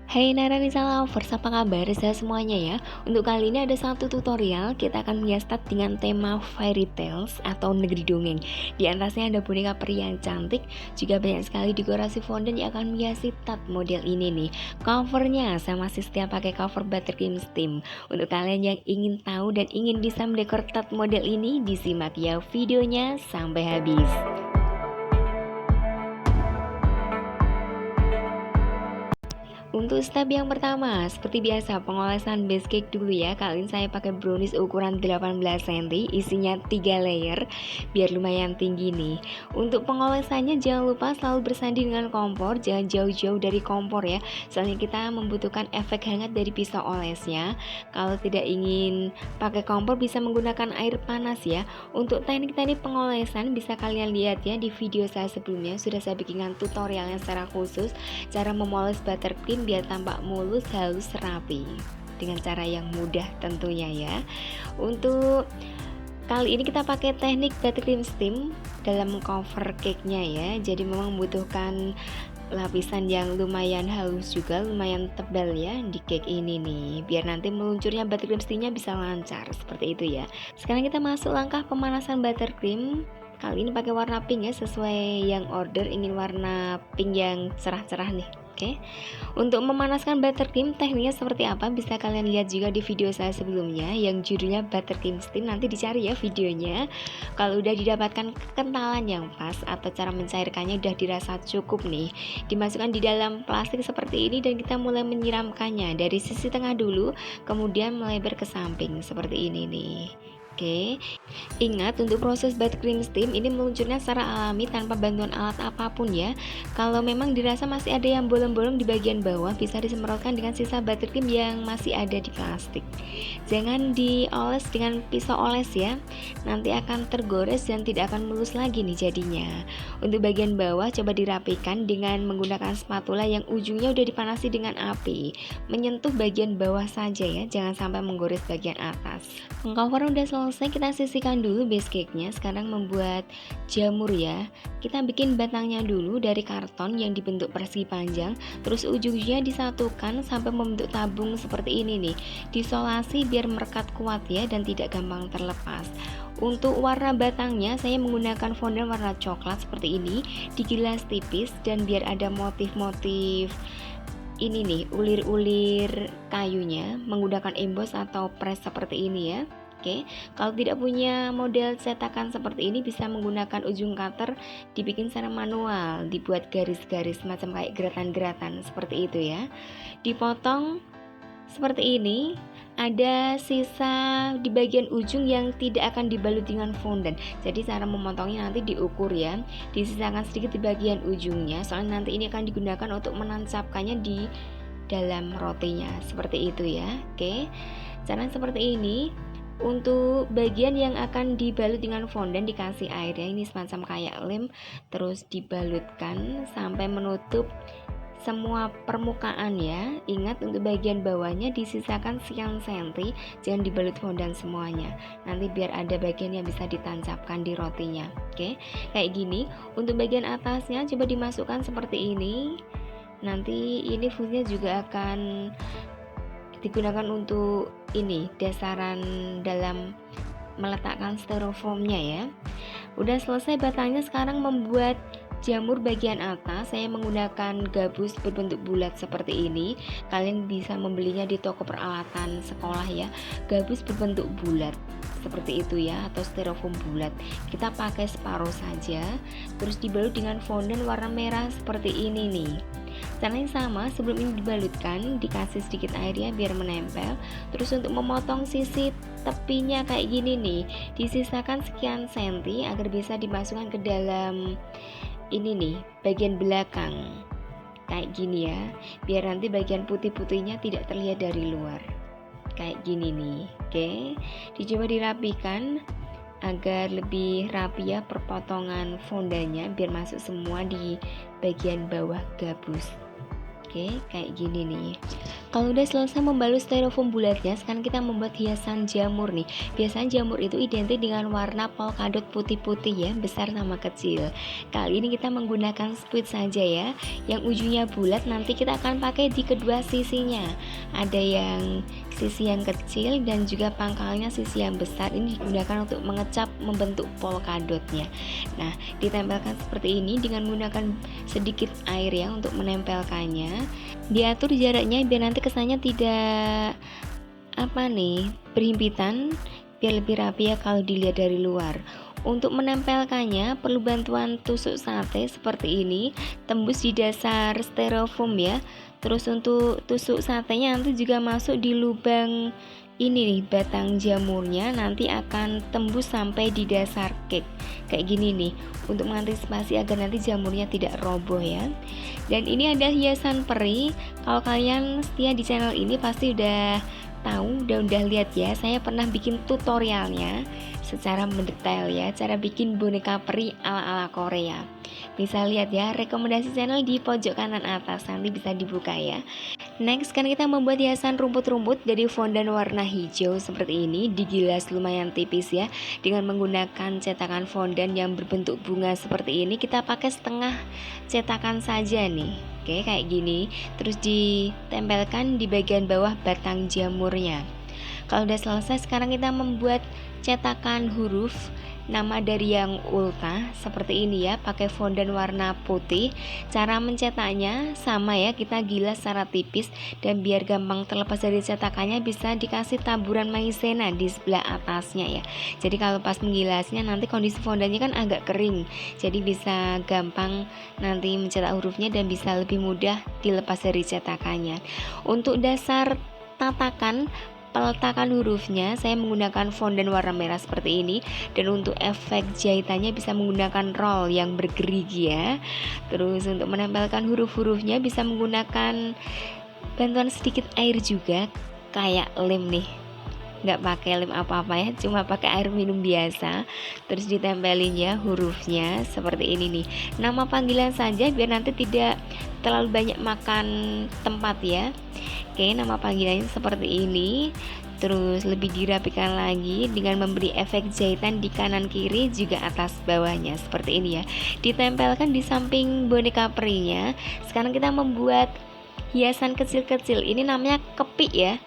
Hai Naranisa Lovers, apa kabar semuanya ya? Untuk kali ini ada satu tutorial, kita akan menghias tat dengan tema fairy tales atau negeri dongeng. Di atasnya ada boneka peri yang cantik, juga banyak sekali dekorasi fondant yang akan menghiasi tat model ini nih. Covernya saya masih setia pakai cover Buttercream Steam. Untuk kalian yang ingin tahu dan ingin bisa mendekor tat model ini, disimak ya videonya sampai habis. Untuk step yang pertama, seperti biasa pengolesan base cake dulu ya. Kali ini saya pakai brownies ukuran 18 cm, isinya 3 layer biar lumayan tinggi nih. Untuk pengolesannya jangan lupa selalu bersanding dengan kompor, jangan jauh-jauh dari kompor ya. Soalnya kita membutuhkan efek hangat dari pisau olesnya. Kalau tidak ingin pakai kompor bisa menggunakan air panas ya. Untuk teknik-teknik pengolesan bisa kalian lihat ya di video saya sebelumnya, sudah saya bikinkan tutorialnya secara khusus cara memoles buttercream biar tampak mulus, halus, rapi dengan cara yang mudah tentunya ya. Untuk kali ini kita pakai teknik buttercream steam dalam cover cake-nya ya. Jadi memang membutuhkan lapisan yang lumayan halus juga, lumayan tebal ya di cake ini nih, biar nanti meluncurnya buttercream steamnya bisa lancar seperti itu ya. Sekarang kita masuk langkah pemanasan buttercream. Kali ini pakai warna pink ya, sesuai yang order, ingin warna pink yang cerah-cerah nih. Oke. Untuk memanaskan buttercream tekniknya seperti apa bisa kalian lihat juga di video saya sebelumnya yang judulnya buttercream steam, nanti dicari ya videonya. Kalau udah didapatkan kekentalan yang pas atau cara mencairkannya udah dirasa cukup nih, dimasukkan di dalam plastik seperti ini dan kita mulai menyiramkannya dari sisi tengah dulu, kemudian melebar ke samping seperti ini nih. Oke, ingat untuk proses buttercream steam ini meluncurnya secara alami tanpa bantuan alat apapun ya. Kalau memang dirasa masih ada yang bolong-bolong di bagian bawah, bisa disemprotkan dengan sisa buttercream yang masih ada di plastik. Jangan dioles dengan pisau oles ya, nanti akan tergores dan tidak akan mulus lagi nih jadinya. Untuk bagian bawah coba dirapikan dengan menggunakan spatula yang ujungnya udah dipanasi dengan api. Menyentuh bagian bawah saja ya, jangan sampai menggores bagian atas. Pengcover udah selesai, kita sisihkan dulu base cake-nya. Sekarang membuat jamur ya. Kita bikin batangnya dulu dari karton yang dibentuk persegi panjang, terus ujungnya disatukan sampai membentuk tabung seperti ini nih. Disolasi biar merekat kuat ya dan tidak gampang terlepas. Untuk warna batangnya saya menggunakan fondant warna coklat seperti ini, digilas tipis dan biar ada motif-motif ini nih, ulir-ulir kayunya, menggunakan emboss atau press seperti ini ya. Oke, kalau tidak punya model cetakan seperti ini bisa menggunakan ujung cutter, dibikin secara manual, dibuat garis-garis macam kayak geratan-geratan seperti itu ya. Dipotong seperti ini. Ada sisa di bagian ujung yang tidak akan dibalut dengan fondant. Jadi cara memotongnya nanti diukur ya, disisakan sedikit di bagian ujungnya, soalnya nanti ini akan digunakan untuk menancapkannya di dalam rotinya seperti itu ya. Oke, cara seperti ini. Untuk bagian yang akan dibalut dengan fondant dikasih air ya, ini semacam kayak lem, terus dibalutkan sampai menutup semua permukaan ya. Ingat untuk bagian bawahnya disisakan sekian senti, jangan dibalut fondant semuanya, nanti biar ada bagian yang bisa ditancapkan di rotinya. Oke, kayak gini. Untuk bagian atasnya coba dimasukkan seperti ini. Nanti ini fungsinya juga akan digunakan untuk ini dasaran dalam meletakkan styrofoamnya ya. Udah selesai batangnya, sekarang membuat jamur bagian atas. Saya menggunakan gabus berbentuk bulat seperti ini. Kalian bisa membelinya di toko peralatan sekolah ya. Gabus berbentuk bulat seperti itu ya, atau styrofoam bulat. Kita pakai separuh saja, terus dibalut dengan fondant warna merah seperti ini nih. Caranya sama, sebelum ini dibalutkan dikasih sedikit air ya biar menempel. Terus untuk memotong sisi tepinya kayak gini nih, disisakan sekian senti agar bisa dimasukkan ke dalam ini nih bagian belakang kayak gini ya, biar nanti bagian putih-putihnya tidak terlihat dari luar kayak gini nih. Oke, dicoba dirapikan agar lebih rapi ya perpotongan fondantnya, biar masuk semua di bagian bawah gabus. Oke, kayak gini nih. Kalau udah selesai membalut styrofoam bulatnya, sekarang kita membuat hiasan jamur nih. Biasanya jamur itu identik dengan warna polkadot putih-putih ya, besar sama kecil. Kali ini kita menggunakan squid saja ya, yang ujungnya bulat. Nanti kita akan pakai di kedua sisinya. Ada yang sisi yang kecil dan juga pangkalnya sisi yang besar. Ini digunakan untuk mengecap membentuk polkadotnya. Nah, ditempelkan seperti ini dengan menggunakan sedikit air ya untuk menempelkannya. Diatur jaraknya biar nanti kesannya tidak berhimpitan, biar lebih rapi ya kalau dilihat dari luar. Untuk menempelkannya perlu bantuan tusuk sate seperti ini, tembus di dasar styrofoam ya. Terus untuk tusuk satenya nanti juga masuk di lubang ini nih, batang jamurnya nanti akan tembus sampai di dasar cake kayak gini nih, untuk mengantisipasi agar nanti jamurnya tidak roboh ya. Dan ini ada hiasan peri. Kalau kalian setia di channel ini pasti udah tahu dan udah lihat ya, saya pernah bikin tutorialnya secara mendetail ya, cara bikin boneka peri ala-ala Korea. Bisa lihat ya, rekomendasi channel di pojok kanan atas, nanti bisa dibuka ya. Next, kan kita membuat hiasan rumput-rumput dari fondan warna hijau seperti ini, digilas lumayan tipis ya. Dengan menggunakan cetakan fondan yang berbentuk bunga seperti ini, kita pakai setengah cetakan saja nih. Oke, kayak gini. Terus ditempelkan di bagian bawah batang jamurnya. Kalau udah selesai, sekarang kita membuat cetakan huruf nama dari yang ulta seperti ini ya, pakai fondan warna putih. Cara mencetaknya sama ya, kita gilas secara tipis, dan biar gampang terlepas dari cetakannya bisa dikasih taburan maizena di sebelah atasnya ya. Jadi kalau pas menggilasnya nanti kondisi fondannya kan agak kering, jadi bisa gampang nanti mencetak hurufnya dan bisa lebih mudah dilepas dari cetakannya. Untuk dasar tatakan peletakan hurufnya saya menggunakan fondan warna merah seperti ini, dan untuk efek jahitannya bisa menggunakan roll yang bergerigi ya. Terus untuk menempelkan huruf-hurufnya bisa menggunakan bantuan sedikit air juga, kayak lem nih, nggak pakai lem apa-apa ya, cuma pakai air minum biasa. Terus ditempelin ya hurufnya seperti ini nih, nama panggilan saja biar nanti tidak terlalu banyak makan tempat ya. Oke, nama panggilannya seperti ini. Terus lebih dirapikan lagi dengan memberi efek jahitan di kanan kiri juga atas bawahnya seperti ini ya. Ditempelkan di samping boneka perinya. Sekarang kita membuat hiasan kecil-kecil. Ini namanya kepik ya.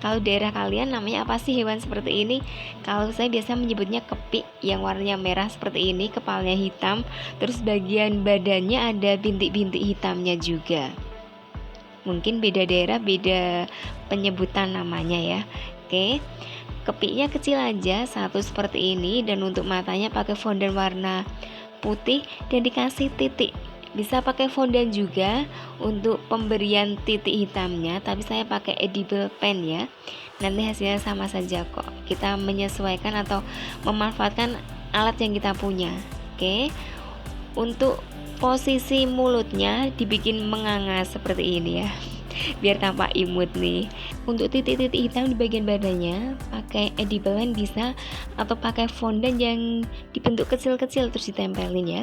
Kalau daerah kalian namanya apa sih hewan seperti ini? Kalau saya biasa menyebutnya kepik, yang warnanya merah seperti ini, kepalanya hitam, terus bagian badannya ada bintik-bintik hitamnya juga. Mungkin beda daerah beda penyebutan namanya ya. Oke, kepiknya kecil aja, satu seperti ini, dan untuk matanya pakai fondan warna putih dan dikasih titik. Bisa pakai fondan juga untuk pemberian titik hitamnya, tapi saya pakai edible pen ya. Nanti hasilnya sama saja kok. Kita menyesuaikan atau memanfaatkan alat yang kita punya. Oke. Untuk posisi mulutnya dibikin menganga seperti ini ya, biar tampak imut nih. Untuk titik-titik hitam di bagian badannya pakai edible pen bisa, atau pakai fondan yang dibentuk kecil-kecil terus ditempelin ya.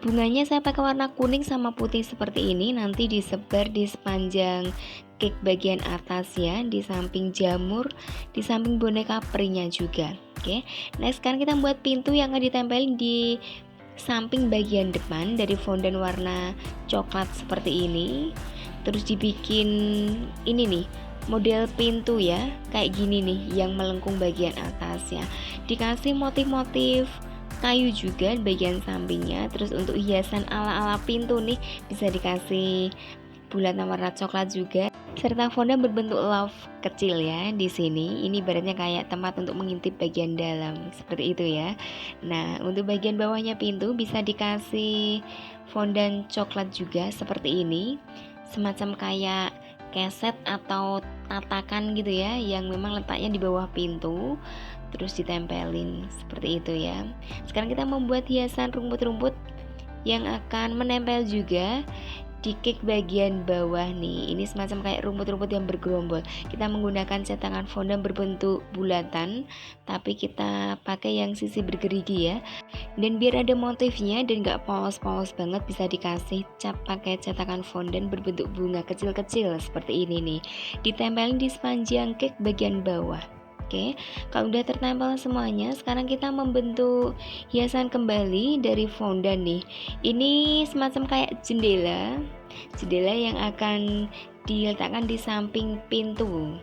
Bunganya saya pakai warna kuning sama putih seperti ini, nanti disebar di sepanjang cake bagian atas ya, di samping jamur, di samping boneka perinya juga. Oke, nah sekarang kita buat pintu yang akan ditempelin di samping bagian depan dari fondan warna coklat seperti ini. Terus dibikin ini nih, model pintu ya, kayak gini nih, yang melengkung bagian atas ya. Dikasih motif-motif kayu juga di bagian sampingnya. Terus untuk hiasan ala-ala pintu nih bisa dikasih bulatan warna coklat juga, serta fondan berbentuk love kecil ya di sini. Ini ibaratnya kayak tempat untuk mengintip bagian dalam seperti itu ya. Nah, untuk bagian bawahnya pintu bisa dikasih fondan coklat juga seperti ini, semacam kayak keset atau tatakan gitu ya, yang memang letaknya di bawah pintu. Terus ditempelin seperti itu ya. Sekarang kita membuat hiasan rumput-rumput yang akan menempel juga di cake bagian bawah nih, ini semacam kayak rumput-rumput yang bergerombol. Kita menggunakan cetakan fondant berbentuk bulatan, tapi kita pakai yang sisi bergerigi ya. Dan biar ada motifnya dan gak polos-polos banget, bisa dikasih cap pakai cetakan fondant berbentuk bunga kecil-kecil seperti ini nih. Ditempelin di sepanjang cake bagian bawah. Oke, kalau udah tertempel semuanya, sekarang kita membentuk hiasan kembali dari fondant nih. Ini semacam kayak jendela yang akan diletakkan di samping pintu.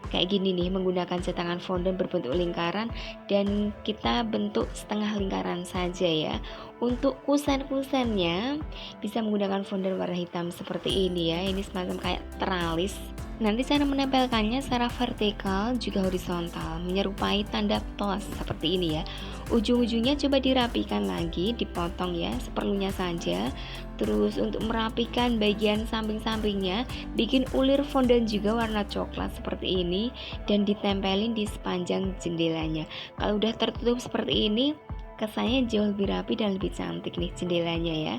Kayak gini nih, menggunakan cetakan fondant berbentuk lingkaran dan kita bentuk setengah lingkaran saja ya. Untuk kusen-kusennya bisa menggunakan fondant warna hitam seperti ini ya. Ini semacam kayak teralis. Nanti cara menempelkannya secara vertikal juga horizontal, menyerupai tanda plus seperti ini ya. Ujung-ujungnya coba dirapikan lagi, dipotong ya, seperlunya saja. Terus untuk merapikan bagian samping-sampingnya, bikin ulir fondant juga warna coklat seperti ini dan ditempelin di sepanjang jendelanya. Kalau udah tertutup seperti ini, kesannya jauh lebih rapi dan lebih cantik nih jendelanya ya.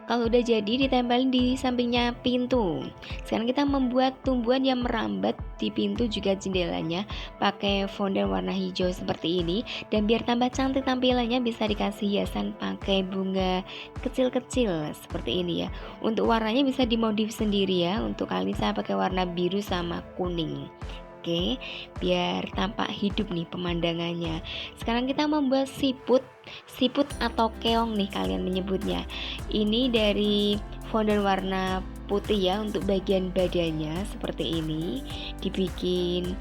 Kalau udah jadi, ditempelin di sampingnya pintu. Sekarang kita membuat tumbuhan yang merambat di pintu juga jendelanya pakai fondant warna hijau seperti ini. Dan biar tambah cantik tampilannya, bisa dikasih hiasan pakai bunga kecil-kecil seperti ini ya. Untuk warnanya bisa dimodif sendiri ya. Untuk kali ini saya pakai warna biru sama kuning. Oke, biar tampak hidup nih pemandangannya. Sekarang kita membuat siput atau keong nih kalian menyebutnya. Ini dari fondant warna putih ya, untuk bagian badannya seperti ini. Dibikin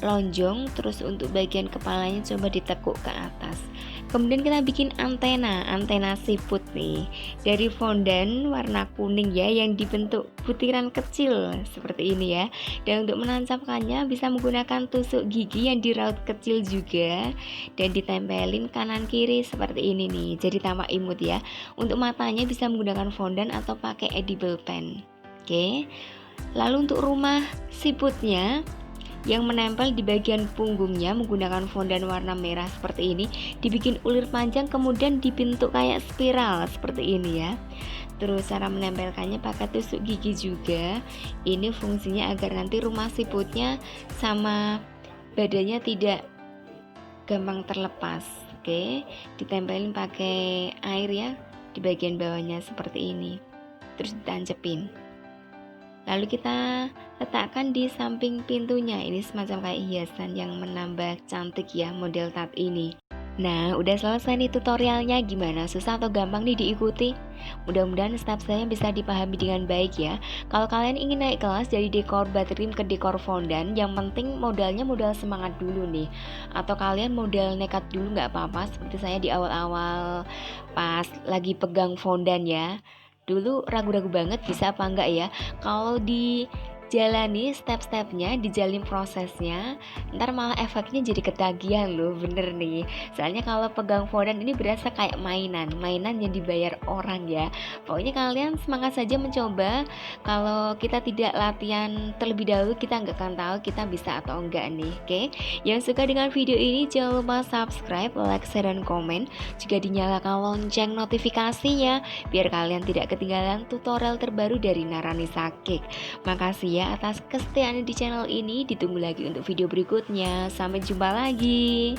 lonjong, terus untuk bagian kepalanya coba ditekuk ke atas. Kemudian kita bikin antena siput nih dari fondant warna kuning ya, yang dibentuk butiran kecil seperti ini ya. Dan untuk menancapkannya bisa menggunakan tusuk gigi yang diraut kecil juga dan ditempelin kanan kiri seperti ini nih, jadi tampak imut ya. Untuk matanya bisa menggunakan fondant atau pakai edible pen. Oke, lalu untuk rumah siputnya yang menempel di bagian punggungnya menggunakan fondant warna merah seperti ini, dibikin ulir panjang kemudian dibentuk kayak spiral seperti ini ya. Terus cara menempelkannya pakai tusuk gigi juga. Ini fungsinya agar nanti rumah siputnya sama badannya tidak gampang terlepas. Oke, ditempelin pakai air ya di bagian bawahnya seperti ini. Terus ditancepin. Lalu kita letakkan di samping pintunya. Ini semacam kayak hiasan yang menambah cantik ya model tat ini. Nah, udah selesai nih tutorialnya. Gimana? Susah atau gampang nih diikuti? Mudah-mudahan step saya bisa dipahami dengan baik ya. Kalau kalian ingin naik kelas dari dekor baterim ke dekor fondant, yang penting modalnya modal semangat dulu nih. Atau kalian modal nekat dulu nggak apa-apa, seperti saya di awal-awal pas lagi pegang fondant ya. Dulu ragu-ragu banget bisa apa enggak ya. Kalau dijalani step-stepnya, dijalin prosesnya, ntar malah efeknya jadi ketagihan loh, bener nih. Soalnya kalau pegang fondant ini berasa kayak mainan yang dibayar orang ya. Pokoknya kalian semangat saja mencoba. Kalau kita tidak latihan terlebih dahulu, kita nggak akan tahu kita bisa atau enggak nih. Oke, yang suka dengan video ini jangan lupa subscribe, like, share, dan komen. Juga dinyalakan lonceng notifikasinya biar kalian tidak ketinggalan tutorial terbaru dari Naranisa Cake. Makasih ya atas kesetiaannya di channel ini. Ditunggu lagi untuk video berikutnya. Sampai jumpa lagi.